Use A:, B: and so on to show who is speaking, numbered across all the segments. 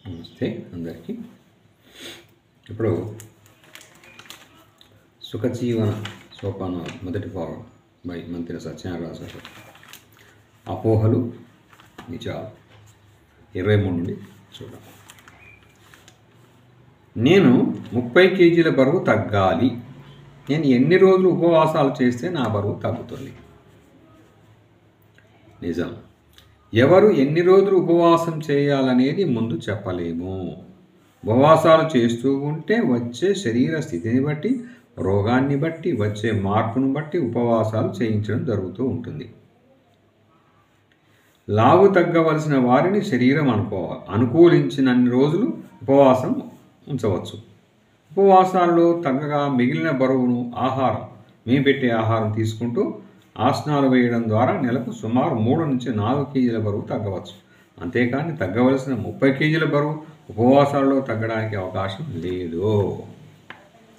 A: నమస్తే అందరికీ. ఇప్పుడు సుఖజీవన సోపానాలు మొదటి భాగం బై మంత్రి సత్యనారాయణ గారు. అపోహలు నిజాలు 23 నుండి చూద్దాం. నేను 30 కేజీల బరువు తగ్గాలి. నేను ఎన్ని రోజులు ఉపవాసాలు చేస్తే నా బరువు తగ్గుతుంది? నిజం. ఎవరు ఎన్ని రోజులు ఉపవాసం చేయాలనేది ముందు చెప్పలేము. ఉపవాసాలు చేస్తూ ఉంటే వచ్చే శరీర స్థితిని బట్టి, రోగాన్ని బట్టి, వచ్చే మార్పును బట్టి ఉపవాసాలు చేయించడం జరుగుతూ ఉంటుంది. లావు తగ్గవలసిన వారిని శరీరం అనుకూలించినన్ని రోజులు ఉపవాసం ఉంచవచ్చు. ఉపవాసాల్లో తగ్గగా మిగిలిన బరువును మేము పెట్టే ఆహారం తీసుకుంటూ ఆసనాలు వేయడం ద్వారా నెలకు సుమారు 3 నుంచి 4 కేజీల బరువు తగ్గవచ్చు. అంతేకాని తగ్గవలసిన 30 కేజీల బరువు ఉపవాసాల్లో తగ్గడానికి అవకాశం లేదు.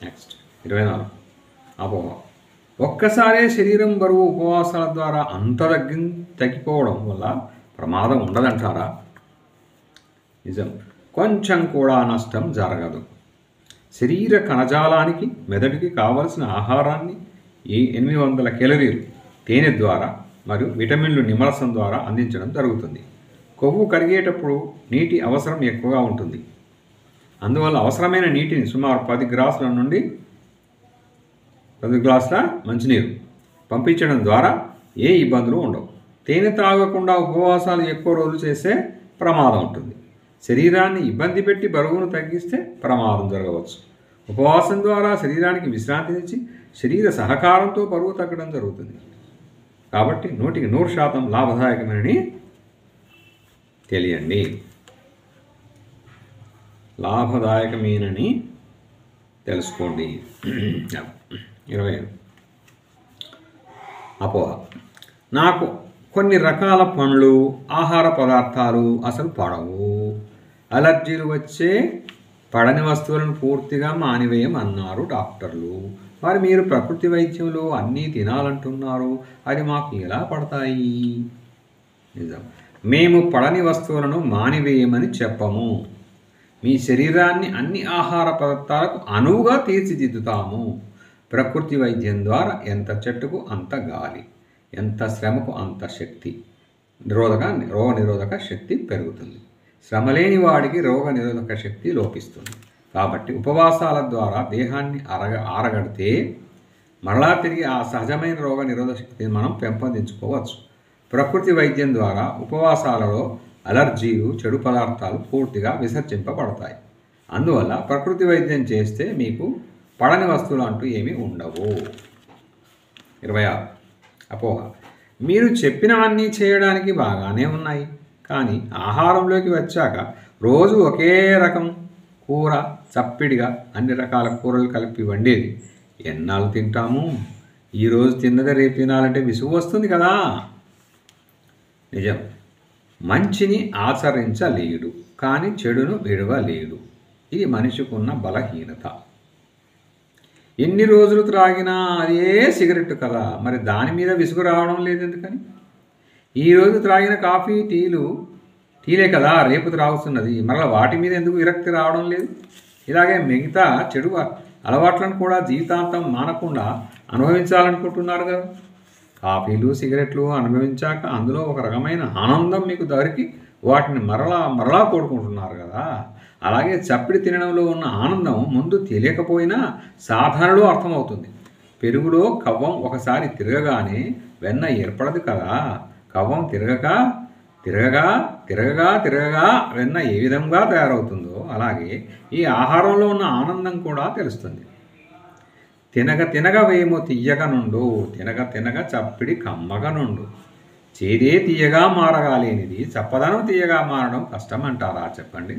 A: నెక్స్ట్ 24 అపోహ. ఒక్కసారే శరీరం బరువు ఉపవాసాల ద్వారా అంత తగ్గిపోవడం వల్ల ప్రమాదం ఉండదంటారా? నిజం. కొంచెం కూడా నష్టం జరగదు. శరీర కణజాలానికి మెదడుకి కావలసిన ఆహారాన్ని 800 కేలరీలు తేనె ద్వారా మరియు విటమిన్లు నిమ్మరసం ద్వారా అందించడం జరుగుతుంది. కొవ్వు కరిగేటప్పుడు నీటి అవసరం ఎక్కువగా ఉంటుంది. అందువల్ల అవసరమైన నీటిని సుమారు 10 గ్లాసుల నుండి 10 గ్లాసుల మంచినీరు పంపించడం ద్వారా ఏ ఇబ్బందులు ఉండవు. తేనె తాగకుండా ఉపవాసాలు ఎక్కువ రోజులు చేస్తే ప్రమాదం ఉంటుంది. శరీరాన్ని ఇబ్బంది పెట్టి బరువును తగ్గిస్తే ప్రమాదం జరగవచ్చు. ఉపవాసం ద్వారా శరీరానికి విశ్రాంతినిచ్చి శరీర సహకారంతో బరువు తగ్గడం జరుగుతుంది. కాబట్టి 100% లాభదాయకమని తెలియండి. లాభదాయకమేనని తెలుసుకోండి. 25 అపోహ. నాకు కొన్ని రకాల పండ్లు, ఆహార పదార్థాలు అసలు పడవు. అలర్జీలు వచ్చే పడని వస్తువులను పూర్తిగా మానివేయమన్నారు డాక్టర్లు. మరి మీరు ప్రకృతి వైద్యంలో అన్నీ తినాలంటున్నారు. అది మాకు ఎలా పడతాయి? నిజం. మేము పడని వస్తువులను మానివేయమని చెప్పము. మీ శరీరాన్ని అన్ని ఆహార పదార్థాలకు అనువుగా తీర్చిదిద్దుతాము. ప్రకృతి వైద్యం ద్వారా ఎంత చెట్టుకు అంత గాలి, ఎంత శ్రమకు అంత శక్తి, రోగ నిరోధక శక్తి పెరుగుతుంది. శ్రమ లేని వాడికి రోగ నిరోధక శక్తి లోపిస్తుంది. కాబట్టి ఉపవాసాల ద్వారా దేహాన్ని ఆరగడితే మరలా తిరిగి ఆ సహజమైన రోగ నిరోధక శక్తిని మనం పెంపొందించుకోవచ్చు. ప్రకృతి వైద్యం ద్వారా ఉపవాసాలలో అలర్జీలు, చెడు పదార్థాలు పూర్తిగా విసర్జింపబడతాయి. అందువల్ల ప్రకృతి వైద్యం చేస్తే మీకు పడని వస్తువులు అంటూ ఏమీ ఉండవు. 26 అపోహ. మీరు చెప్పినవన్నీ చేయడానికి బాగానే ఉన్నాయి, కానీ ఆహారంలోకి వచ్చాక రోజు ఒకే రకం కూర చప్పిడిగా అన్ని రకాల కూరలు కలిపి వండేది ఎన్నాళ్ళు తింటాము? ఈరోజు తిన్నదే రేపు తినాలంటే విసుగు వస్తుంది కదా. నిజం. మంచిని ఆచరించలేడు, కానీ చెడును విడవలేడు. ఇది మనిషికి ఉన్న బలహీనత. ఎన్ని రోజులు త్రాగినా అదే సిగరెట్ కదా, మరి దాని మీద విసుగు రావడం లేదు ఎందుకని? ఈరోజు త్రాగిన కాఫీ టీలే కదా రేపు త్రాగుతున్నది, మరలా వాటి మీద ఎందుకు విరక్తి రావడం లేదు? ఇలాగే మిగతా చెడు అలవాట్లను కూడా జీవితాంతం మానకుండా అనుభవించాలనుకుంటున్నారు కదా. కాఫీలు, సిగరెట్లు అనుభవించాక అందులో ఒక రకమైన ఆనందం మీకు దొరికి వాటిని మరలా కోరుకుంటున్నారు కదా. అలాగే చప్పిడి తినడంలో ఉన్న ఆనందం ముందు తెలియకపోయినా సాధారణలో అర్థమవుతుంది. పెరుగులో కవ్వం ఒకసారి తిరగగానే వెన్న ఏర్పడదు కదా. కవ్వం తిరగగా వెన్న ఏ విధంగా తయారవుతుందో అలాగే ఈ ఆహారంలో ఉన్న ఆనందం కూడా తెలుస్తుంది. తినగ వేము తీయగ నుండు, తినగ చప్పిడి కమ్మగ నుండు. చేదే తీయగా మారగాలేనిది చప్పదనం తీయగా మారడం కష్టమంటారా చెప్పండి?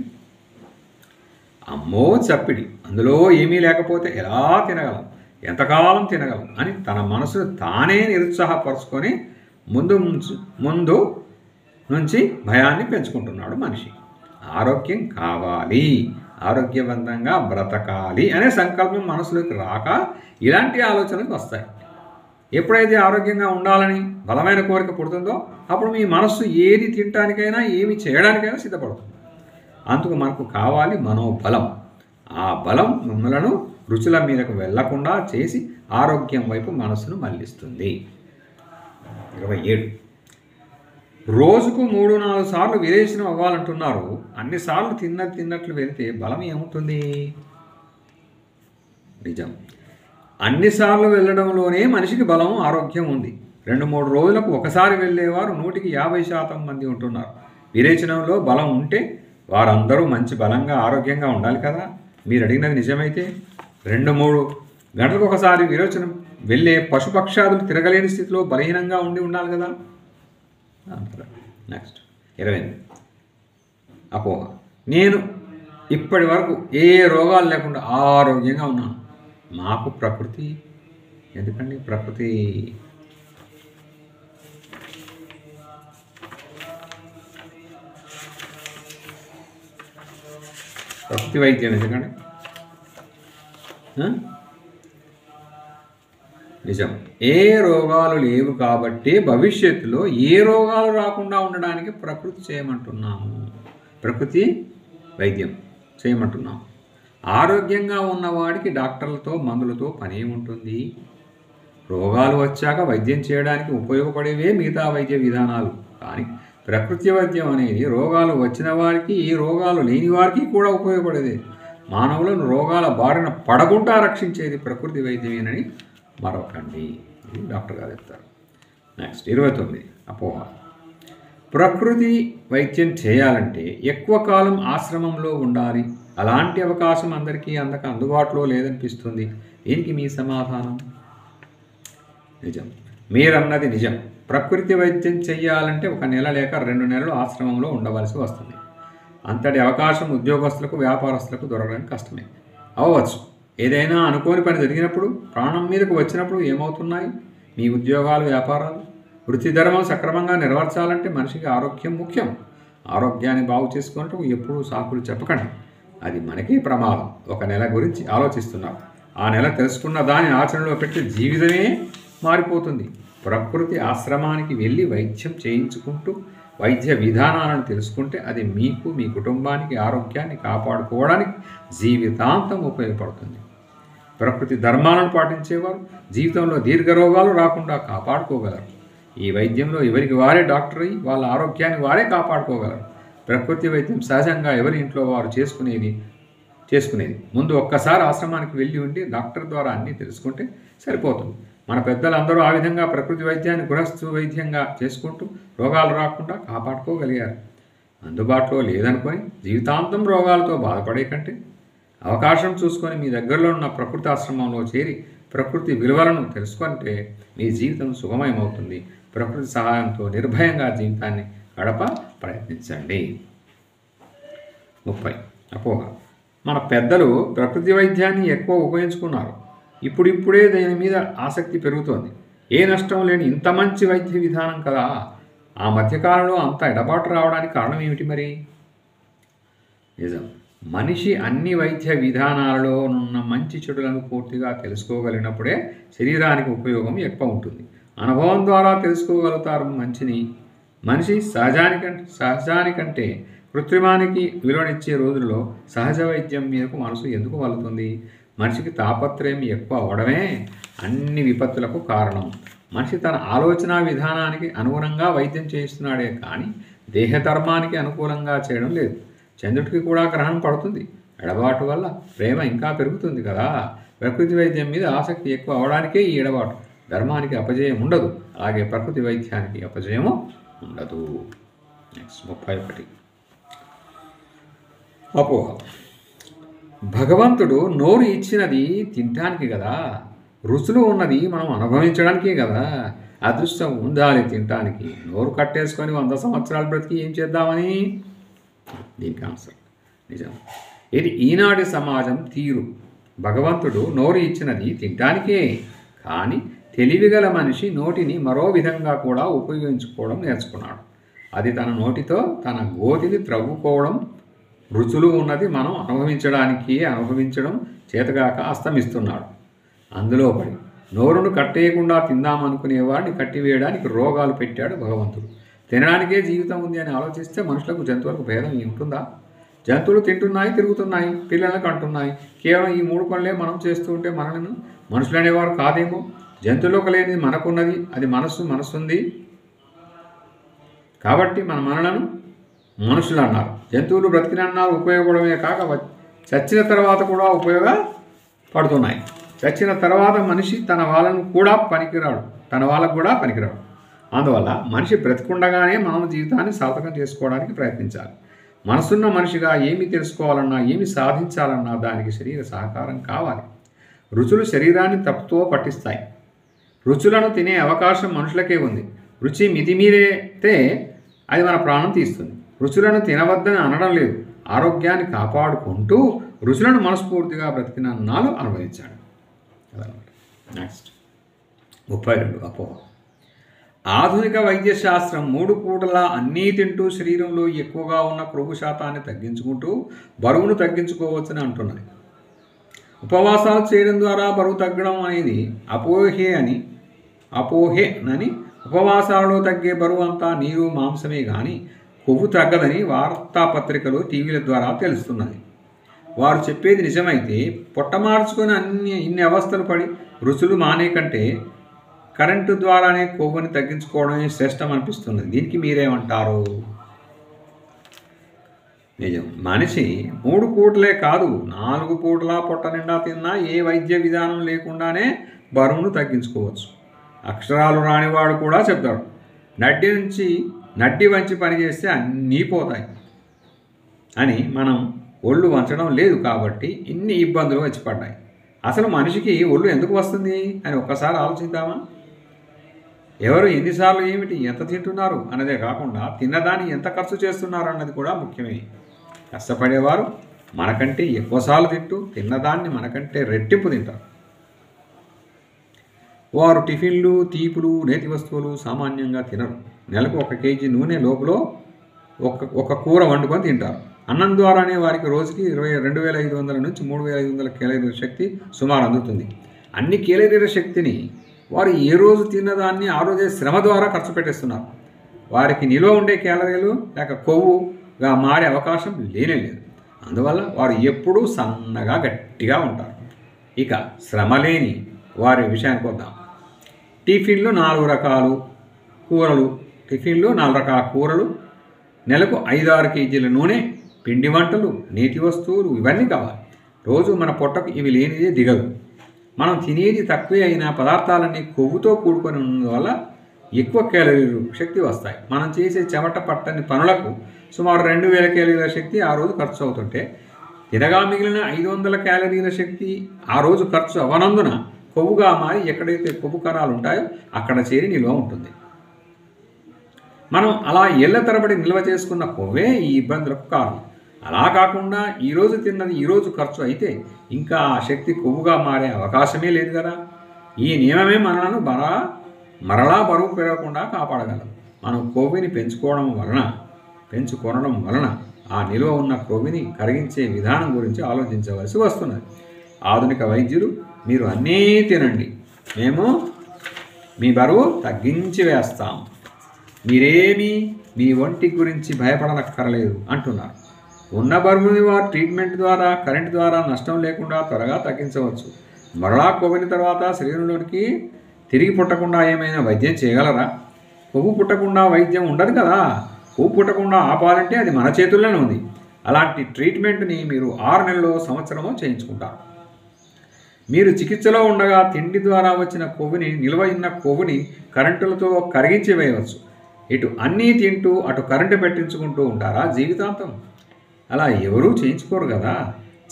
A: అమ్మో చప్పిడి, అందులో ఏమీ లేకపోతే ఎలా తినగలం, ఎంతకాలం తినగలం అని తన మనసును తానే నిరుత్సాహపరుచుకొని ముందు నుంచి భయాన్ని పెంచుకుంటున్నాడు మనిషి. ఆరోగ్యం కావాలి, ఆరోగ్యవంతంగా బ్రతకాలి అనే సంకల్పం మనసులోకి రాక ఇలాంటి ఆలోచనలు వస్తాయి. ఎప్పుడైతే ఆరోగ్యంగా ఉండాలని బలమైన కోరిక పుడుతుందో అప్పుడు మీ మనస్సు ఏది తినడానికైనా ఏమి చేయడానికైనా సిద్ధపడుతుంది. అందుకు మనకు కావాలి మనోబలం. ఆ బలం మిమ్మలను రుచుల మీదకు వెళ్లకుండా చేసి ఆరోగ్యం వైపు మనసును మళ్లిస్తుంది. 27. రోజుకు 3-4 సార్లు విరేచనం అవ్వాలంటున్నారు. అన్నిసార్లు తిన్నట్లు వెళితే బలం ఏముంటుంది? నిజం. అన్నిసార్లు వెళ్ళడంలోనే మనిషికి బలం, ఆరోగ్యం ఉంది. 2-3 రోజులకు ఒకసారి వెళ్ళేవారు 150% మంది ఉంటున్నారు. విరేచనంలో బలం ఉంటే వారందరూ మంచి బలంగా ఆరోగ్యంగా ఉండాలి కదా. మీరు అడిగినది నిజమైతే 2-3 గంటలకు ఒకసారి విరేచనం వెళ్ళే పశుపక్షాదులు తిరగలేని స్థితిలో బలహీనంగా ఉండాలి కదా. నెక్స్ట్ 28. అపోహ. నేను ఇప్పటి వరకు ఏ రోగాలు లేకుండా ఆరోగ్యంగా ఉన్నాను. మాకు ప్రకృతి ఎందుకండి? ప్రకృతి వైద్యం ఎందుకండి? నిజం. ఏ రోగాలు లేవు కాబట్టి భవిష్యత్తులో ఏ రోగాలు రాకుండా ఉండడానికి ప్రకృతి చేయమంటున్నాము. ప్రకృతి వైద్యం చేయమంటున్నాము. ఆరోగ్యంగా ఉన్నవాడికి డాక్టర్లతో మందులతో పని ఏముంటుంది? రోగాలు వచ్చాక వైద్యం చేయడానికి ఉపయోగపడేవే మిగతా వైద్య విధానాలు. కానీ ప్రకృతి వైద్యం అనేది రోగాలు వచ్చిన వారికి, ఈ రోగాలు లేని వారికి కూడా ఉపయోగపడేది. మానవులను రోగాల బారిన పడకుండా రక్షించేది ప్రకృతి వైద్యమేనని మరొకండి. ఇది డాక్టర్ గారు చెప్తారు. నెక్స్ట్ 29. అపోహ. ప్రకృతి వైద్యం చేయాలంటే ఎక్కువ కాలం ఆశ్రమంలో ఉండాలి. అలాంటి అవకాశం అందరికీ అందుబాటులో లేదనిపిస్తుంది. దీనికి మీ సమాధానం? నిజం. మీరన్నది నిజం. ప్రకృతి వైద్యం చేయాలంటే 1 నెల లేక 2 నెలలు ఆశ్రమంలో ఉండవలసి వస్తుంది. అంతటి అవకాశం ఉద్యోగస్తులకు, వ్యాపారస్తులకు దొరకడం కష్టమే. అవ్వచ్చు. ఏదైనా అనుకోని పని జరిగినప్పుడు, ప్రాణం మీదకు వచ్చినప్పుడు ఏమవుతున్నాయి? మీ ఉద్యోగాలు, వ్యాపారాలు. వృత్తి ధర్మం సక్రమంగా నెరవేర్చాలంటే మనిషికి ఆరోగ్యం ముఖ్యం. ఆరోగ్యాన్ని బాగు చేసుకున్నట్టు ఎప్పుడూ సాకులు చెప్పకండి. అది మనకే ప్రమాదం. 1 నెల గురించి ఆలోచిస్తున్నాం. ఆ నెల తెలుసుకున్న దాన్ని ఆచరణలో పెట్టి జీవితమే మారిపోతుంది. ప్రకృతి ఆశ్రమానికి వెళ్ళి వైద్యం చేయించుకుంటూ వైద్య విధానాలను తెలుసుకుంటే అది మీకు, మీ కుటుంబానికి ఆరోగ్యాన్ని కాపాడుకోవడానికి జీవితాంతం ఉపయోగపడుతుంది. ప్రకృతి ధర్మాలను పాటించేవారు జీవితంలో దీర్ఘ రోగాలు రాకుండా కాపాడుకోగలరు. ఈ వైద్యంలో ఎవరికి వారే డాక్టర్ అయ్యి వాళ్ళ ఆరోగ్యాన్ని వారే కాపాడుకోగలరు. ప్రకృతి వైద్యం సహజంగా ఎవరి ఇంట్లో వారు చేసుకునేది. ముందు ఒక్కసారి ఆశ్రమానికి వెళ్ళి ఉండి డాక్టర్ ద్వారా అన్నీ తెలుసుకుంటే సరిపోతుంది. మన పెద్దలందరూ ఆ విధంగా ప్రకృతి వైద్యాన్ని గృహస్థు వైద్యంగా చేసుకుంటూ రోగాలు రాకుండా కాపాడుకోగలిగారు. అందుబాటులో లేదనుకొని జీవితాంతం రోగాలతో బాధపడే కంటే అవకాశం చూసుకొని మీ దగ్గరలో ఉన్న ప్రకృతి ఆశ్రమంలో చేరి ప్రకృతి విలువలను తెలుసుకుంటే మీ జీవితం సుఖమయమవుతుంది. ప్రకృతి సహాయంతో నిర్భయంగా జీవితాన్ని గడప ప్రయత్నించండి. 30. అపోహ. మన పెద్దలు ప్రకృతి వైద్యాన్ని ఎక్కువ ఉపయోగించుకున్నారు. ఇప్పుడిప్పుడే దీని మీద ఆసక్తి పెరుగుతోంది. ఏ నష్టం లేని ఇంత మంచి వైద్య విధానం కదా. ఆ మధ్యకాలంలో అంత ఎడబాటు రావడానికి కారణం ఏమిటి మరి? నిజం. మనిషి అన్ని వైద్య విధానాలలో ఉన్న మంచి చెడులను పూర్తిగా తెలుసుకోగలిగినప్పుడే శరీరానికి ఉపయోగం ఎక్కువ ఉంటుంది. అనుభవం ద్వారా తెలుసుకోగలుగుతారు మనిషి సహజానికంటే కృత్రిమానికి విలువనిచ్చే రోజుల్లో సహజ వైద్యం మీదకు మనసు ఎందుకు వలుతుంది? మనిషికి తాపత్రయం ఎక్కువ అవడమే అన్ని విపత్తులకు కారణం. మనిషి తన ఆలోచన విధానానికి అనుగుణంగా వైద్యం చేస్తున్నాడే కానీ దేహధర్మానికి అనుకూలంగా చేయడం లేదు. చంద్రుడికి కూడా గ్రహణం పడుతుంది. ఎడబాటు వల్ల ప్రేమ ఇంకా పెరుగుతుంది కదా. ప్రకృతి వైద్యం మీద ఆసక్తి ఎక్కువ అవడానికే ఈ ఎడబాటు. ధర్మానికి అపజయం ఉండదు, అలాగే ప్రకృతి వైద్యానికి అపజయము ఉండదు. నెక్స్ట్ 31. అపోహ. భగవంతుడు నోరు ఇచ్చినది తినడానికి కదా, రుచులు ఉన్నది మనం అనుభవించడానికే కదా. అదృష్టం ఉండాలి తినడానికి. నోరు కట్టేసుకొని 100 సంవత్సరాలు బ్రతికి ఏం చేద్దామని? దీనికి ఆన్సర్ నిజం. ఇది ఈనాటి సమాజం తీరు. భగవంతుడు నోరు ఇచ్చినది తినడానికే, కానీ తెలివిగల మనిషి నోటిని మరో విధంగా కూడా ఉపయోగించుకోవడం నేర్చుకున్నాడు. అది తన నోటితో తన గోతిని త్రవ్వుకోవడం. రుచులు ఉన్నది మనం అనుభవించడం చేతగాక అస్తమిస్తున్నాడు. అందులో పడి నోరును కట్టేయకుండా తిందామనుకునేవాడిని కట్టివేయడానికి రోగాలు పెట్టాడు భగవంతుడు. తినడానికే జీవితం ఉంది అని ఆలోచిస్తే మనుషులకు జంతువులకు భేదం ఉంటుందా? జంతువులు తింటున్నాయి, తిరుగుతున్నాయి, పిల్లలను కంటున్నాయి. కేవలం ఈ 3 పనులే మనం చేస్తూ ఉంటే మనలను మనుషులు అనేవారు కాదేమో. జంతువులకు లేనిది మనకున్నది, అది మనస్సుంది కాబట్టి మనలను మనుషులు అన్నారు. జంతువులు బ్రతికినన్నారు ఉపయోగపడమే కాక చచ్చిన తర్వాత కూడా ఉపయోగపడుతున్నాయి. చచ్చిన తర్వాత మనిషి తన వాళ్ళకు కూడా పనికిరాడు. అందువల్ల మనిషి బ్రతికుండగానే మనం జీవితాన్ని సార్థకం చేసుకోవడానికి ప్రయత్నించాలి. మనసున్న మనిషిగా ఏమి తెలుసుకోవాలన్నా, ఏమి సాధించాలన్నా దానికి శరీర సహకారం కావాలి. రుచులు శరీరాన్ని తప్పుతో పట్టిస్తాయి. రుచులను తినే అవకాశం మనుషులకే ఉంది. రుచి మితిమీరితే అది మన ప్రాణం తీస్తుంది. రుచులను తినవద్దని అనడం లేదు. ఆరోగ్యాన్ని కాపాడుకుంటూ రుచులను మనస్ఫూర్తిగా బ్రతికిన నాలు అనుభవించాడు. నెక్స్ట్ 32 అపోహ. ఆధునిక వైద్యశాస్త్రం 3 పూటలా అన్నీ తింటూ శరీరంలో ఎక్కువగా ఉన్న క్రొవ్వు శాతాన్ని తగ్గించుకుంటూ బరువును తగ్గించుకోవచ్చని అంటున్నది. ఉపవాసాలు చేయడం ద్వారా బరువు తగ్గడం అనేది అపోహే అని ఉపవాసాలలో తగ్గే బరువు అంతా నీరు మాంసమే కానీ కొవ్వు తగ్గదని వార్తాపత్రికలు టీవీల ద్వారా తెలుస్తున్నది. వారు చెప్పేది నిజమైతే పొట్ట మార్చుకొని ఇన్ని అవస్థలు పడి రుచులు మానే కంటే కరెంటు ద్వారానే కొవ్వుని తగ్గించుకోవడమే శ్రేష్టం అనిపిస్తున్నది. దీనికి మీరేమంటారు? నిజం. మనిషి 3 పూటలే కాదు 4 పూటలా పొట్ట నిండా తిన్నా ఏ వైద్య విధానం లేకుండానే బరువును తగ్గించుకోవచ్చు. అక్షరాలు రానివాడు కూడా చెప్తాడు, నడ్డి వంచి పనిచేస్తే అన్నీ పోతాయి అని. మనం ఒళ్ళు వంచడం లేదు కాబట్టి ఇన్ని ఇబ్బందులు వచ్చి పడ్డాయి. అసలు మనిషికి ఒళ్ళు ఎందుకు వస్తుంది అని ఒక్కసారి ఆలోచిద్దామా? ఎవరు ఎన్నిసార్లు ఏమిటి ఎంత తింటున్నారు అన్నదే కాకుండా తిన్నదాన్ని ఎంత ఖర్చు చేస్తున్నారు అన్నది కూడా ముఖ్యమే. కష్టపడేవారు మనకంటే ఎక్కువసార్లు తింటూ తిన్నదాన్ని మనకంటే రెట్టింపు తింటారు. వారు టిఫిన్లు, తీపులు, నేతి వస్తువులు సామాన్యంగా తినరు. నెలకు 1 కేజీ నూనె లోపల ఒక కూర వండుకొని తింటారు. అన్నం ద్వారానే వారికి రోజుకి 22,500 నుంచి 3,500 కేలరీల శక్తి సుమారు అందుతుంది. అన్ని కేలరీల శక్తిని వారు ఏ రోజు తిన్నదాన్ని ఆ రోజే శ్రమ ద్వారా ఖర్చు పెట్టేస్తున్నారు. వారికి నిల్వ ఉండే కేలరీలు లేక కొవ్వుగా మారే అవకాశం లేదు. అందువల్ల వారు ఎప్పుడూ సన్నగా గట్టిగా ఉంటారు. ఇక శ్రమ లేని వారి విషయానికి వద్దాం. టిఫిన్లు 4 రకాల కూరలు, నెలకు 5-6 కేజీల నూనె, పిండి వంటలు, నీటి వస్తువులు ఇవన్నీ కావాలి. రోజు మన పొట్టకు ఇవి లేనిదే దిగదు. మనం తినేది తక్కువే అయినా పదార్థాలన్నీ కొవ్వుతో కూడుకొని ఉన్నందువల్ల ఎక్కువ కేలరీలు శక్తి వస్తాయి. మనం చేసే చెమట పట్టని పనులకు సుమారు 2,000 కేలరీల శక్తి ఆ రోజు ఖర్చు అవుతుంటే తినగా మిగిలిన 500 కేలరీల శక్తి ఆ రోజు ఖర్చు అవనందున కొవ్వుగా మారి ఎక్కడైతే కొవ్వు కణాలు ఉంటాయో అక్కడ చేరి నిల్వ ఉంటుంది. మనం అలా ఏళ్ల తరబడి నిల్వ చేసుకున్న కొవ్వే ఈ ఇబ్బందులకు కారణం. అలా కాకుండా ఈరోజు తిన్నది ఈరోజు ఖర్చు అయితే ఇంకా ఆ శక్తి కొవ్వుగా మారే అవకాశమే లేదు కదా. ఈ నియమమే మనలను మరలా బరువు పెరగకుండా కాపాడగలదు. మనం కొవ్వుని పెంచుకొనడం వలన ఆ నిల్వ ఉన్న కొవ్వుని కరిగించే విధానం గురించి ఆలోచించవలసి వస్తున్నది. ఆధునిక వైద్యులు మీరు అన్నీ తినండి, మేము మీ బరువు తగ్గించి వేస్తాం, మీరేమీ మీ ఒంటి గురించి భయపడనక్కర్లేదు అంటున్నారు. ఉన్న బరువుని వారు ట్రీట్మెంట్ ద్వారా, కరెంట్ ద్వారా నష్టం లేకుండా త్వరగా తగ్గించవచ్చు. మరలా కొవ్విన తర్వాత శరీరంలోనికి తిరిగి పుట్టకుండా ఏమైనా వైద్యం చేయగలరా? కొవ్వు పుట్టకుండా వైద్యం ఉండదు కదా. కొవ్వు పుట్టకుండా ఆపాలంటే అది మన చేతుల్లోనే ఉంది. అలాంటి ట్రీట్మెంట్ని మీరు 6 నెలల్లో, సంవత్సరమో చేయించుకుంటారు. మీరు చికిత్సలో ఉండగా తిండి ద్వారా వచ్చిన కొవ్వుని, నిల్వ ఉన్న కొవ్వుని కరెంటులతో కరిగించి వేయవచ్చు. ఇటు అన్నీ తింటూ అటు కరెంటు పెట్టించుకుంటూ ఉంటారా జీవితాంతం? అలా ఎవరూ చేయించుకోరు కదా.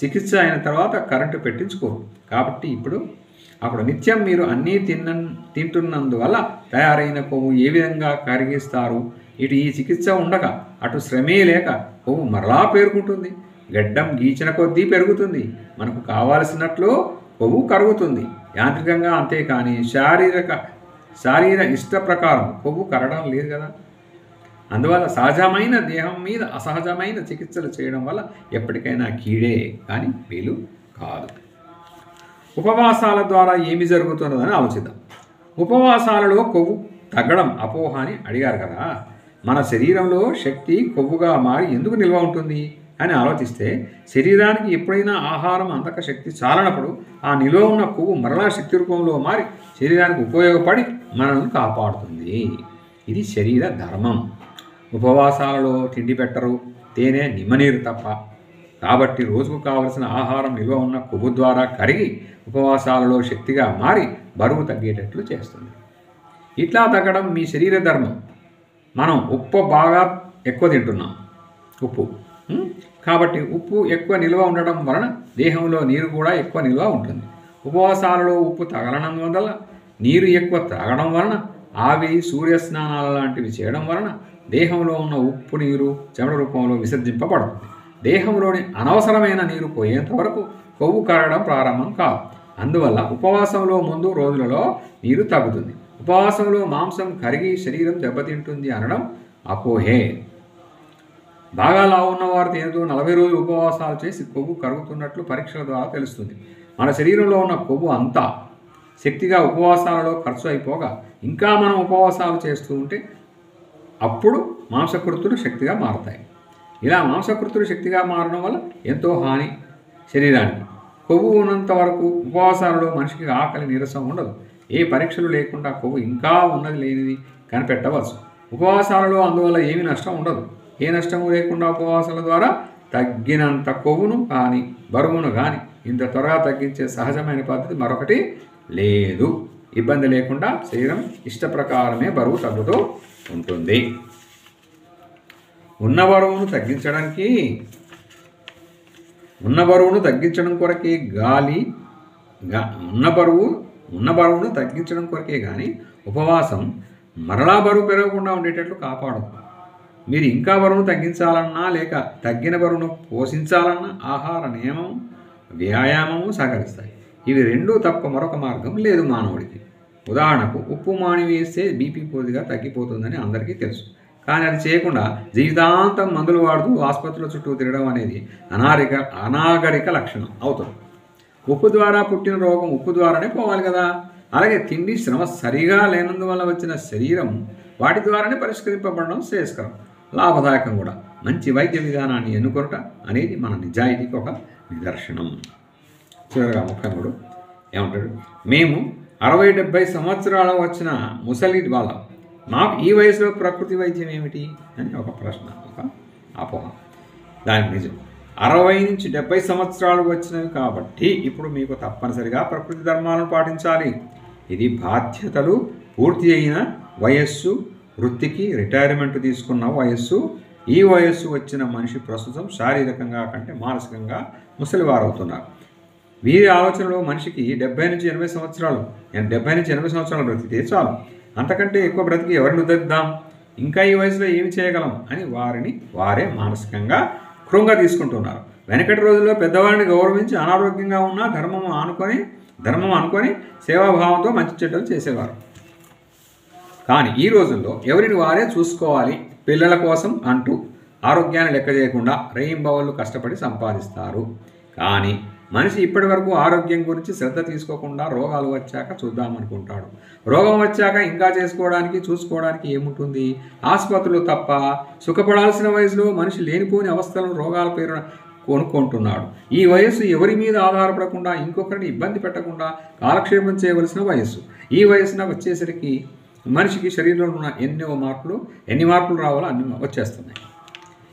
A: చికిత్స అయిన తర్వాత కరెంటు పెట్టించుకోరు. కాబట్టి అప్పుడు నిత్యం మీరు అన్నీ తింటున్నందువల్ల తయారైన కొవ్వు ఏ విధంగా కరిగిస్తారు? ఇటు ఈ చికిత్స ఉండక అటు శ్రమే లేక కొవ్వు మరలా పేరుకుంటుంది. గడ్డం గీచిన కొద్దీ పెరుగుతుంది. మనకు కావాల్సినట్లు కొవ్వు కరుగుతుంది యాంత్రికంగా, అంతేకాని శారీర ఇష్ట ప్రకారం కొవ్వు కరగడం లేదు కదా. అందువల్ల సహజమైన దేహం మీద అసహజమైన చికిత్సలు చేయడం వల్ల ఎప్పటికైనా కీడే కానీ వీలు కాదు. ఉపవాసాల ద్వారా ఏమి జరుగుతున్నదని ఆలోచిద్దాం. ఉపవాసాలలో కొవ్వు తగ్గడం అపోహ అని అడిగారు కదా. మన శరీరంలో శక్తి కొవ్వుగా మారి ఎందుకు నిల్వ ఉంటుంది? అని ఆలోచిస్తే శరీరానికి ఎప్పుడైనా ఆహారం అందక శక్తి చాలనప్పుడు ఆ నిలువ ఉన్న కొవ్వు మరలా శక్తి రూపంలో మారి శరీరానికి ఉపయోగపడి మనల్ని కాపాడుతుంది. ఇది శరీర ధర్మం. ఉపవాసాలలో తిండి పెట్టరు, తేనె నిమ్మనీరు తప్ప. కాబట్టి రోజుకు కావలసిన ఆహారం నిల్వ ఉన్న కొవ్వు ద్వారా కరిగి ఉపవాసాలలో శక్తిగా మారి బరువు తగ్గేటట్లు చేస్తుంది. ఇట్లా తగ్గడం మీ శరీర ధర్మం. మనం ఉప్పు బాగా ఎక్కువ తింటున్నాం, ఉప్పు కాబట్టి ఉప్పు ఎక్కువ నిల్వ ఉండడం వలన దేహంలో నీరు కూడా ఎక్కువ నిల్వ ఉంటుంది. ఉపవాసాలలో ఉప్పు తగలడం వల్ల, నీరు ఎక్కువ తాగడం వలన, ఆవిరి సూర్యస్నానాల లాంటివి చేయడం వలన దేహంలో ఉన్న ఉప్పు నీరు చెమట రూపంలో విసర్జింపబడుతుంది. దేహంలోని అనవసరమైన నీరు పోయేంత వరకు కొవ్వు కరగడం ప్రారంభం కాదు. అందువల్ల ఉపవాసంలో ముందు రోజులలో నీరు తగ్గుతుంది. ఉపవాసంలో మాంసం కరిగి శరీరం దెబ్బతింటుంది అనడం అపోహే. బాగా లావు ఉన్నవారు తినదు 40 రోజులు ఉపవాసాలు చేసి కొవ్వు కరుగుతున్నట్లు పరీక్షల ద్వారా తెలుస్తుంది. మన శరీరంలో ఉన్న కొవ్వు అంతా శక్తిగా ఉపవాసాలలో ఖర్చు అయిపోగా ఇంకా మనం ఉపవాసాలు చేస్తూ ఉంటే అప్పుడు మాంసకృతులు శక్తిగా మారతాయి. ఇలా మాంసకృతులు శక్తిగా మారడం వల్ల ఎంతో హాని శరీరానికి. కొవ్వు ఉన్నంత వరకు ఉపవాసాలలో మనిషికి ఆకలి నీరసం ఉండదు. ఏ పరీక్షలు లేకుండా కొవ్వు ఇంకా ఉన్నది లేనిది కనిపెట్టవచ్చు. ఉపవాసాలలో అందువల్ల ఏమీ నష్టం ఉండదు. ఏ నష్టము లేకుండా ఉపవాసాల ద్వారా తగ్గినంత కొవ్వును కానీ బరువును కానీ ఇంత త్వరగా తగ్గించే సహజమైన పద్ధతి మరొకటి లేదు. ఇబ్బంది లేకుండా శరీరం ఇష్ట ప్రకారమే బరువు తగ్గుతూ ఉంటుంది. ఉన్న బరువును తగ్గించడం కొరకే కానీ ఉపవాసం మరలా బరువు పెరగకుండా ఉండేటట్లు కాపాడదు. మీరు ఇంకా బరువును తగ్గించాలన్నా లేక తగ్గిన బరువును పోషించాలన్నా ఆహార నియమం, వ్యాయామము సహకరిస్తాయి. ఇవి రెండూ తప్ప మరొక మార్గం లేదు మానవుడికి. ఉదాహరణకు ఉప్పు మానివేస్తే బీపీ కొద్దిగా తగ్గిపోతుందని అందరికీ తెలుసు. కానీ అది చేయకుండా జీవితాంతం మందులు వాడుతూ ఆసుపత్రుల చుట్టూ తిరగడం అనేది అనాగరిక లక్షణం అవుతుంది. ఉప్పు ద్వారా పుట్టిన రోగం ఉప్పు ద్వారానే పోవాలి కదా. అలాగే తిండి శ్రమ సరిగా లేనందువల్ల వచ్చిన శరీరం వాటి ద్వారానే పరిష్కరింపబడడం శ్రేయస్కరం, లాభదాయకం కూడా. మంచి వైద్య విధానాన్ని ఎన్నుకొనట అనేది మన నిజాయితీకి ఒక నిదర్శనం. చివరగా 33 ఏమంటాడు, మేము 60-70 సంవత్సరాలు వచ్చిన ముసలి వాళ్ళం, మాకు ఈ వయసులో ప్రకృతి వైద్యం ఏమిటి అని ఒక ప్రశ్న, ఒక అపోహ. దానికి నిజం 60-70 సంవత్సరాలు వచ్చినవి కాబట్టి ఇప్పుడు మీకు తప్పనిసరిగా ప్రకృతి ధర్మాలను పాటించాలి. ఇది బాధ్యతలు పూర్తి అయిన వయస్సు, వృత్తికి రిటైర్మెంట్ తీసుకున్న వయస్సు. ఈ వయస్సు వచ్చిన మనిషి ప్రస్తుతం శారీరకంగా కంటే మానసికంగా ముసలివారవుతున్నారు. వీరి ఆలోచనలో మనిషికి 70-80 సంవత్సరాలు 70-80 సంవత్సరాలు బ్రతికితే చాలు, అంతకంటే ఎక్కువ బ్రతికి ఎవరిని ఉద్ధరిద్దాం, ఇంకా ఈ వయసులో ఏమి చేయగలం అని వారే మానసికంగా కృంగ తీసుకుంటున్నారు. వెనకటి రోజుల్లో పెద్దవారిని గౌరవించి అనారోగ్యంగా ఉన్న ధర్మం అనుకొని సేవాభావంతో మంచి చెడ్డలు చేసేవారు. కానీ ఈ రోజుల్లో ఎవరిని వారే చూసుకోవాలి పిల్లల కోసం అంటూ ఆరోగ్యాన్ని లెక్క చేయకుండా రేయింబవళ్ళు కష్టపడి సంపాదిస్తారు. కానీ మనిషి ఇప్పటి వరకు ఆరోగ్యం గురించి శ్రద్ధ తీసుకోకుండా రోగాలు వచ్చాక చూద్దామనుకుంటాడు. రోగం వచ్చాక ఇంకా చూసుకోవడానికి ఏముంటుంది? ఆసుపత్రులు తప్ప. సుఖపడాల్సిన వయసులో మనిషి లేనిపోని అవస్థలను రోగాల పేరున కొనుక్కుంటున్నాడు. ఈ వయస్సు ఎవరి మీద ఆధారపడకుండా ఇంకొకరిని ఇబ్బంది పెట్టకుండా కాలక్షేపం చేయవలసిన వయస్సు. ఈ వయసున వచ్చేసరికి మనిషికి శరీరంలో ఉన్న ఎన్ని మార్పులు రావాలో అన్ని వచ్చేస్తున్నాయి.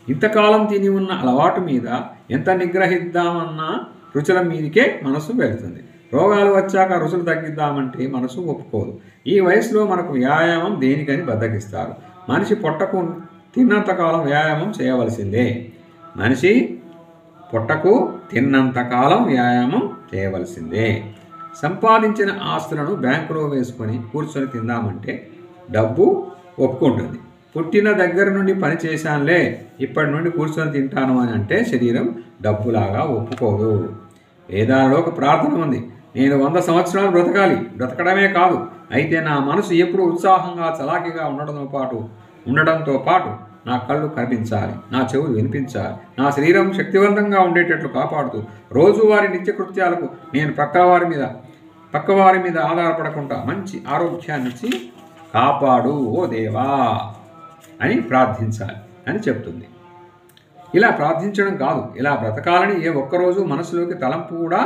A: ఇంతకాలం తిని ఉన్న అలవాటు మీద ఎంత నిగ్రహిద్దామన్నా రుచుల మీదకే మనసు వెళుతుంది. రోగాలు వచ్చాక రుచులు తగ్గిద్దామంటే మనసు ఒప్పుకోదు. ఈ వయసులో మనకు వ్యాయామం దేనికని బద్దకిస్తారు. మనిషి పొట్టకు తిన్నంతకాలం వ్యాయామం చేయవలసిందే. సంపాదించిన ఆస్తులను బ్యాంకులో వేసుకొని కూర్చొని తిందామంటే డబ్బు ఒప్పుకుంటుంది. పుట్టిన దగ్గర నుండి పని చేశానులే, ఇప్పటి నుండి కూర్చొని తింటాను అని అంటే శరీరం డబ్బులాగా ఒప్పుకోదు. వేదాలలో ఒక ప్రార్థన ఉంది, నేను 100 సంవత్సరాలు బ్రతకడమే కాదు, అయితే నా మనసు ఎప్పుడు ఉత్సాహంగా చలాకీగా ఉండడంతో పాటు నా కళ్ళు కనిపించాలి, నా చెవులు వినిపించాలి, నా శరీరం శక్తివంతంగా ఉండేటట్లు కాపాడుతూ రోజువారి నిత్యకృత్యాలకు నేను పక్కవారి మీద ఆధారపడకుండా మంచి ఆరోగ్యాన్నిచ్చి కాపాడు ఓ దేవా అని ప్రార్థించాలి అని చెప్తుంది. ఇలా ప్రార్థించడం కాదు, ఇలా బ్రతకాలని ఏ ఒక్కరోజు మనసులోకి తలంపు కూడా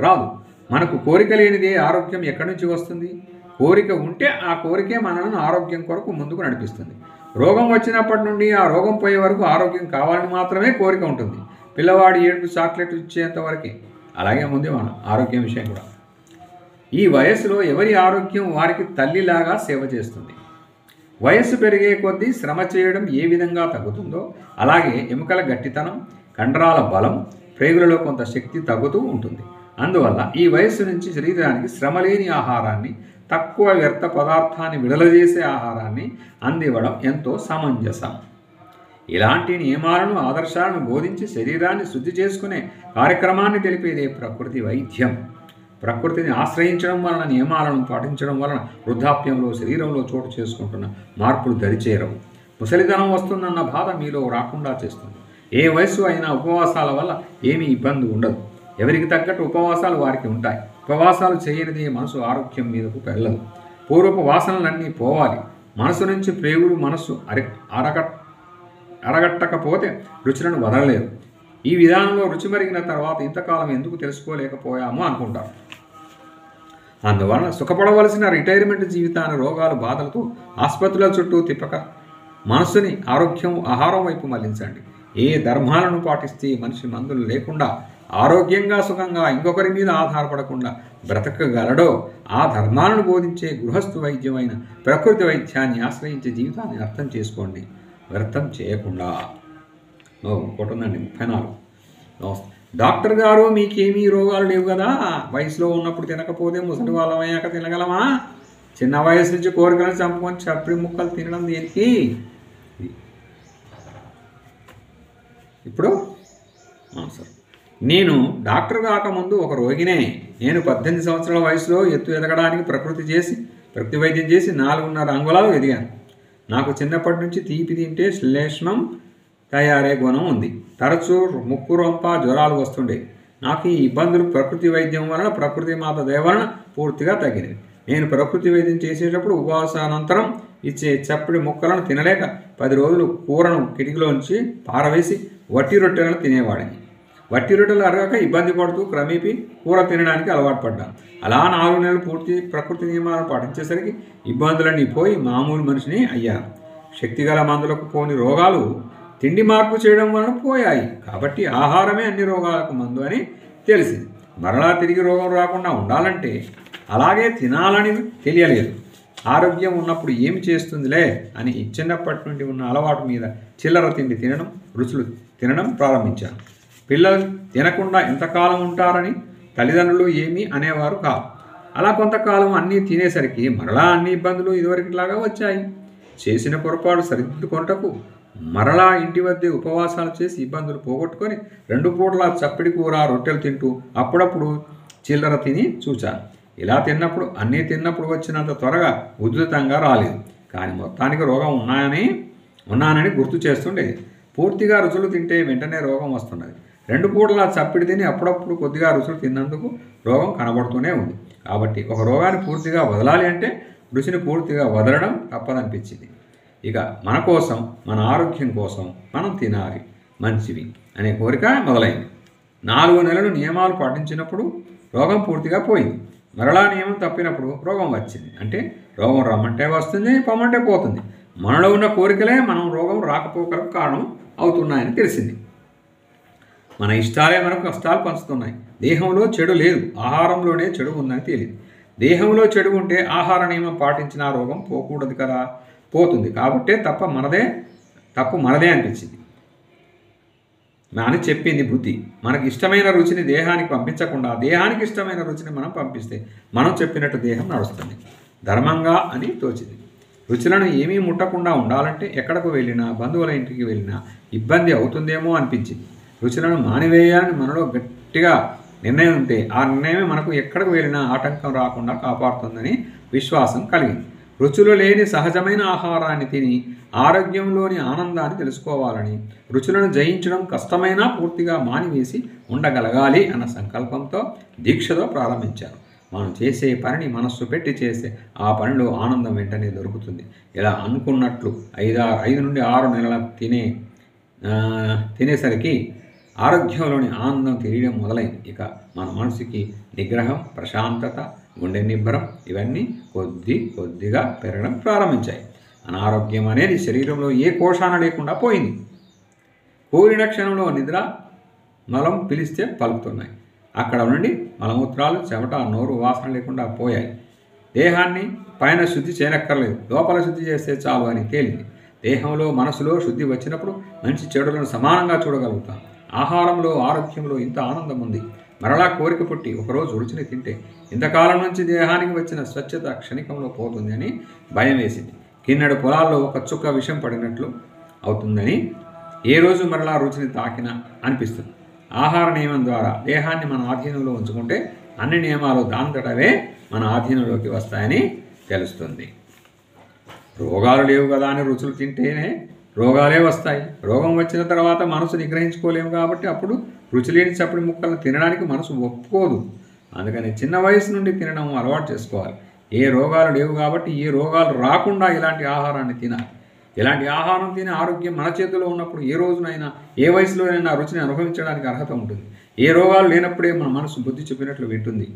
A: రాదు. మనకు కోరిక లేనిదే ఆరోగ్యం ఎక్కడి నుంచి వస్తుంది? కోరిక ఉంటే ఆ కోరికే మనల్ని ఆరోగ్యం కొరకు ముందుకు నడిపిస్తుంది. రోగం వచ్చినప్పటి నుండి ఆ రోగం పోయే వరకు ఆరోగ్యం కావాలని మాత్రమే కోరిక ఉంటుంది. పిల్లవాడి ఏడుపు చాక్లెట్ ఇచ్చేంత వరకే. అలాగే ఉంది మన ఆరోగ్యం విషయం కూడా. ఈ వయస్సులో ఎవరి ఆరోగ్యం వారికి తల్లిలాగా సేవ చేస్తుంది. వయస్సు పెరిగే కొద్దీ శ్రమ చేయడం ఏ విధంగా తగ్గుతుందో అలాగే ఎముకల గట్టితనం, కండరాల బలం, ప్రేగులలో కొంత శక్తి తగ్గుతూ ఉంటుంది. అందువల్ల ఈ వయస్సు నుంచి శరీరానికి శ్రమ లేని ఆహారాన్ని, తక్కువ వ్యర్థ పదార్థాన్ని విడుదల చేసే ఆహారాన్ని అందివ్వడం ఎంతో సమంజసం. ఇలాంటి నియమాలను, ఆదర్శాలను బోధించి శరీరాన్ని శుద్ధి చేసుకునే కార్యక్రమాన్ని తెలిపేదే ప్రకృతి వైద్యం. ప్రకృతిని ఆశ్రయించడం వలన, నియమాలను పాటించడం వలన వృద్ధాప్యంలో శరీరంలో చోటు చేసుకుంటున్న మార్పులు దరిచేరవు. ముసలితనం వస్తుందన్న బాధ మీలో రాకుండా చేస్తుంది. ఏ వయస్సు అయినా ఉపవాసాల వల్ల ఏమీ ఇబ్బంది ఉండదు. ఎవరికి తగ్గట్టు ఉపవాసాలు వారికి ఉంటాయి. ఉపవాసాలు చేయనిదే మనసు ఆరోగ్యం మీదకు వెళ్ళదు. పూర్వపు వాసనలన్నీ పోవాలి. మనసు నుంచి ప్రేగులు మనస్సు అరగట్టకపోతే రుచులను వదలలేరు. ఈ విధానంలో రుచి మరిగిన తర్వాత ఇంతకాలం ఎందుకు తెలుసుకోలేకపోయామో అనుకుంటారు. అందువలన సుఖపడవలసిన రిటైర్మెంట్ జీవితాన్ని రోగాలు, బాధలతో ఆసుపత్రుల చుట్టూ తిప్పక మనస్సుని ఆహారం వైపు మళ్లించండి. ఏ ధర్మాలను పాటిస్తే మనిషి మందులు లేకుండా ఆరోగ్యంగా, సుఖంగా, ఇంకొకరి మీద ఆధారపడకుండా బ్రతకగలడో ఆ ధర్మాలను బోధించే గృహస్థు వైద్యమైన ప్రకృతి వైద్యాన్ని ఆశ్రయించే జీవితాన్ని అర్థం చేసుకోండి, వ్యర్థం చేయకుండా. ఇంకోటి ఉందండి 34. డాక్టర్ గారు, మీకేమీ రోగాలు లేవు కదా, వయసులో ఉన్నప్పుడు తినకపోతే ముసలి వాళ్ళం అయ్యాక తినగలమా? చిన్న వయసు నుంచి కోరికలను చంపుకొని చప్పడి ముక్కలు తినడం దేనికి? ఇప్పుడు సార్, నేను డాక్టర్ కాకముందు ఒక రోగినే. నేను 18 సంవత్సరాల వయసులో ఎత్తు ఎదగడానికి ప్రకృతి వైద్యం చేసి 4.5 అంగుళాలు ఎదిగాను. నాకు చిన్నప్పటి నుంచి తీపి తింటే శ్లేష్మం తయారే గుణం ఉంది. తరచూ ముక్కు రొంప జ్వరాలు వస్తుండే. నాకు ఈ ఇబ్బందులు ప్రకృతి వైద్యం వలన, ప్రకృతి మాత దయ వలన పూర్తిగా తగ్గినవి. నేను ప్రకృతి వైద్యం చేసేటప్పుడు ఉపవాసానంతరం ఇచ్చే చప్పడి ముక్కలను తినలేక 10 రోజులు కూరను కిటికీలోంచి పారవేసి వట్టి రొట్టెలను తినేవాడిని. వట్టి రొట్టెలు అరగక ఇబ్బంది పడుతూ క్రమేపీ కూర తినడానికి అలవాటు పడ్డాను. అలా 4 నెలలు పూర్తి ప్రకృతి నియమాలను పాటించేసరికి ఇబ్బందులన్నీ పోయి మామూలు మనిషిని అయ్యాను. శక్తిగల మందులకు పోని రోగాలు తిండి మార్పు చేయడం వలన పోయాయి. కాబట్టి ఆహారమే అన్ని రోగాలకు మందు అని తెలిసింది. మరలా తిరిగి రోగం రాకుండా ఉండాలంటే అలాగే తినాలని తెలియలేదు. ఆరోగ్యం ఉన్నప్పుడు ఏమి చేస్తుందిలే అని చిన్నప్పటి నుండి ఉన్న అలవాటు మీద చిల్లర తిండి తినడం, రుచులు తినడం ప్రారంభించాను. పిల్లలు తినకుండా ఎంతకాలం ఉంటారని తల్లిదండ్రులు ఏమీ అనేవారు కాదు. అలా కొంతకాలం అన్నీ తినేసరికి మరలా అన్ని ఇబ్బందులు ఇదివరకులాగా వచ్చాయి. చేసిన పొరపాటు సరిదిద్దుకొనుటకు మరలా ఇంటి వద్దే ఉపవాసాలు చేసి ఇబ్బందులు పోగొట్టుకొని 2 పూటల చప్పిడి కూర, రొట్టెలు తింటూ అప్పుడప్పుడు చిల్లర తిని చూచాను. ఇలా అన్నీ తిన్నప్పుడు వచ్చినంత త్వరగా ఉధృతంగా రాలేదు. కానీ మొత్తానికి రోగం ఉన్నానని గుర్తు చేస్తుండేది. పూర్తిగా రుచులు తింటే వెంటనే రోగం వస్తున్నది. 2 పూటల చప్పిడి తిని అప్పుడప్పుడు కొద్దిగా రుచులు తిన్నందుకు రోగం కనబడుతూనే ఉంది. కాబట్టి ఒక రోగాన్ని పూర్తిగా వదలాలి అంటే రుచిని పూర్తిగా వదలడం తప్పదనిపించింది. ఇక మన కోసం, మన ఆరోగ్యం కోసం మనం తినాలి మంచివి అనే కోరిక మొదలైంది. 4 నెలలు నియమాలు పాటించినప్పుడు రోగం పూర్తిగా పోయింది. మరలా నియమం తప్పినప్పుడు రోగం వచ్చింది. అంటే రోగం రమ్మంటే వస్తుంది, పొమ్మంటే పోతుంది. మనలో ఉన్న కోరికలే మనం రోగం రాకపోకలకు కారణం అవుతున్నాయని తెలిసింది. మన ఇష్టాలే మనకు కష్టాలు పంచుతున్నాయి. దేహంలో చెడు లేదు, ఆహారంలోనే చెడు ఉందని తేలింది. దేహంలో చెడు ఉంటే ఆహార నియమం పాటించిన రోగం పోకూడదు కదా, పోతుంది. కాబట్టే తప్పు మనదే అనిపించింది అని చెప్పింది బుద్ధి. మనకి ఇష్టమైన రుచిని దేహానికి పంపించకుండా దేహానికి ఇష్టమైన రుచిని మనం పంపిస్తే మనం చెప్పినట్టు దేహం నడుస్తుంది ధర్మంగా అని తోచింది. రుచులను ఏమీ ముట్టకుండా ఉండాలంటే ఎక్కడకు వెళ్ళినా, బంధువుల ఇంటికి వెళ్ళినా ఇబ్బంది అవుతుందేమో అనిపించింది. రుచులను మానివేయాలని మనలో గట్టిగా నిర్ణయం ఉంటే ఆ నిర్ణయమే మనకు ఎక్కడికి వెళ్ళినా ఆటంకం రాకుండా కాపాడుతుందని విశ్వాసం కలిగింది. రుచులు లేని సహజమైన ఆహారాన్ని తిని ఆరోగ్యంలోని ఆనందాన్ని తెలుసుకోవాలని, రుచులను జయించడం కష్టమైనా పూర్తిగా మానివేసి ఉండగలగాలి అన్న సంకల్పంతో, దీక్షతో ప్రారంభించారు. మనం చేసే పనిని మనస్సు పెట్టి చేస్తే ఆ పనిలో ఆనందం వెంటనే దొరుకుతుంది. ఇలా అనుకున్నట్లు 5 నుండి 6 నెలల తినే తినేసరికి ఆరోగ్యంలోని ఆనందం తెలియడం మొదలైంది. ఇక మన మనసుకి నిగ్రహం, ప్రశాంతత, గుండె నిబ్బరం ఇవన్నీ కొద్దిగా పెరగడం ప్రారంభించాయి. అనారోగ్యం అనేది శరీరంలో ఏ కోశాన లేకుండా పోయింది. కోరిన క్షణంలో నిద్ర, మలం పిలిస్తే పలుకుతున్నాయి. అక్కడ నుండి మలమూత్రాలు, చెమట, నోరు వాసన లేకుండా పోయాయి. దేహాన్ని పైన శుద్ధి చేయనక్కర్లేదు, లోపల శుద్ధి చేస్తే చాలు అని తేలింది. దేహంలో, మనసులో శుద్ధి వచ్చినప్పుడు మంచి చెడులను సమానంగా చూడగలుగుతాం. ఆహారంలో, ఆరోగ్యంలో ఇంత ఆనందం ఉంది. మరలా కోరిక పుట్టి ఒకరోజు రుచిని తింటే ఇంతకాలం నుంచి దేహానికి వచ్చిన స్వచ్ఛత క్షణికంలో పోతుంది అని భయం వేసింది. కిన్నెడు పొలాల్లో ఒక చుక్క విషం పడినట్లు అవుతుందని ఏ రోజు మరలా రుచిని తాకినా అనిపిస్తుంది. ఆహార నియమం ద్వారా దేహాన్ని మన ఆధీనంలో ఉంచుకుంటే అన్ని నియమాలు దానంతటవే మన ఆధీనంలోకి వస్తాయని తెలుస్తుంది. రోగాలు లేవు కదా అని రుచులు తింటేనే రోగాలే వస్తాయి. రోగం వచ్చిన తర్వాత మనసు నిగ్రహించుకోలేము కాబట్టి అప్పుడు రుచి లేని చప్పటి ముక్కలను తినడానికి మనసు ఒప్పుకోదు. అందుకని చిన్న వయసు నుండి తినడం అలవాటు చేసుకోవాలి. ఏ రోగాలు లేవు కాబట్టి ఏ రోగాలు రాకుండా ఇలాంటి ఆహారాన్ని తినాలి. ఇలాంటి ఆహారం తినే ఆరోగ్యం మన చేతిలో ఉన్నప్పుడు ఏ రోజునైనా ఏ వయసులోనైనా రుచిని అనుభవించడానికి అర్హత ఉంటుంది. ఏ రోగాలు లేనప్పుడే మన మనసు బుద్ధి చెప్పినట్లు వింటుంది.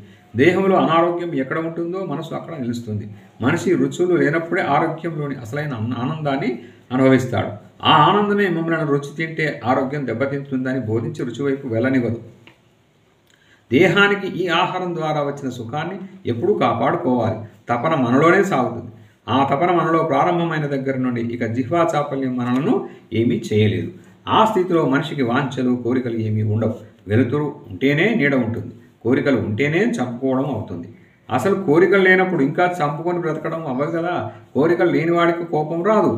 A: దేహంలో అనారోగ్యం ఎక్కడ ఉంటుందో మనసు అక్కడ నిలుస్తుంది. మనిషి రుచులు లేనప్పుడే ఆరోగ్యంలోని అసలైన ఆనందాన్ని అనుభవిస్తాడు. ఆ ఆనందమే మమ్మల్ని రుచి తింటే ఆరోగ్యం దెబ్బతింటుందని బోధించి రుచి వైపు వెళ్ళనివ్వదు. దేహానికి ఈ ఆహారం ద్వారా వచ్చిన సుఖాన్ని ఎప్పుడూ కాపాడుకోవాలి. తపన మనలోనే సాగుతుంది. ఆ తపన మనలో ప్రారంభమైన దగ్గర నుండి ఇక జిహ్వా చాపల్యం మనలను ఏమీ చేయలేదు. ఆ స్థితిలో మనిషికి వాంఛలు, కోరికలు ఏమీ ఉండవు. వెలుతురు ఉంటేనే నీడ ఉంటుంది. కోరికలు ఉంటేనే చంపుకోవడం అవుతుంది. అసలు కోరికలు లేనప్పుడు ఇంకా చంపుకొని బ్రతకడం అవ్వదు కదా. కోరికలు లేనివాడికి కోపం రాదు,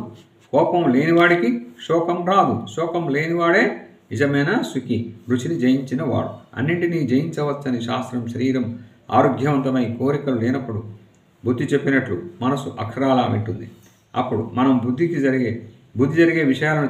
A: కోపం లేనివాడికి శోకం రాదు, శోకం లేనివాడే నిజమైన సుఖి, రుచిని జయించిన వాడు. అన్నింటినీ జయించవచ్చని శాస్త్రం. శరీరం ఆరోగ్యవంతమై కోరికలు లేనప్పుడు బుద్ధి చెప్పినట్లు మనసు అక్షరాలా వింటుంది. అప్పుడు మనం బుద్ధి జరిగే విషయాలను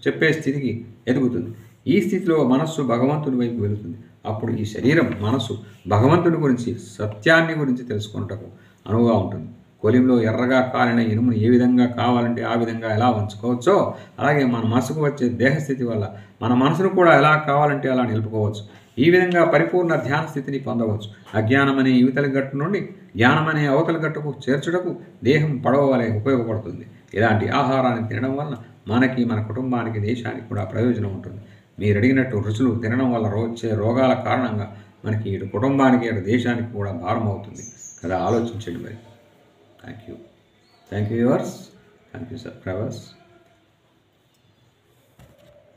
A: చెప్పే స్థితికి ఎదుగుతుంది. ఈ స్థితిలో మనస్సు భగవంతుని వైపు వెళుతుంది. అప్పుడు ఈ శరీరం, మనస్సు భగవంతుని గురించి, సత్యాన్ని గురించి తెలుసుకున్నటకు అనువుగా ఉంటుంది. కొలింలో ఎర్రగా కాలిన ఇనుమును ఏ విధంగా కావాలంటే ఆ విధంగా ఎలా ఉంచుకోవచ్చో అలాగే మన మనసుకు వచ్చే దేహస్థితి వల్ల మన మనసును కూడా ఎలా కావాలంటే అలా నిలుపుకోవచ్చు. ఈ విధంగా పరిపూర్ణ ధ్యాన స్థితిని పొందవచ్చు. అజ్ఞానం అనే యువతలి గట్టు నుండి జ్ఞానం అనే అవతలి గట్టుకు చేర్చుటకు దేహం పడవ వలె ఉపయోగపడుతుంది. ఇలాంటి ఆహారాన్ని తినడం వలన మనకి, మన కుటుంబానికి, దేశానికి కూడా ప్రయోజనం ఉంటుంది. మీరు అడిగినట్టు రుచులు తినడం వల్ల వచ్చే రోగాల కారణంగా మనకి ఇటు కుటుంబానికి, అటు దేశానికి కూడా భారం అవుతుంది కదా. ఆలోచించండి మరి. Thank you viewers. Thank you subscribers.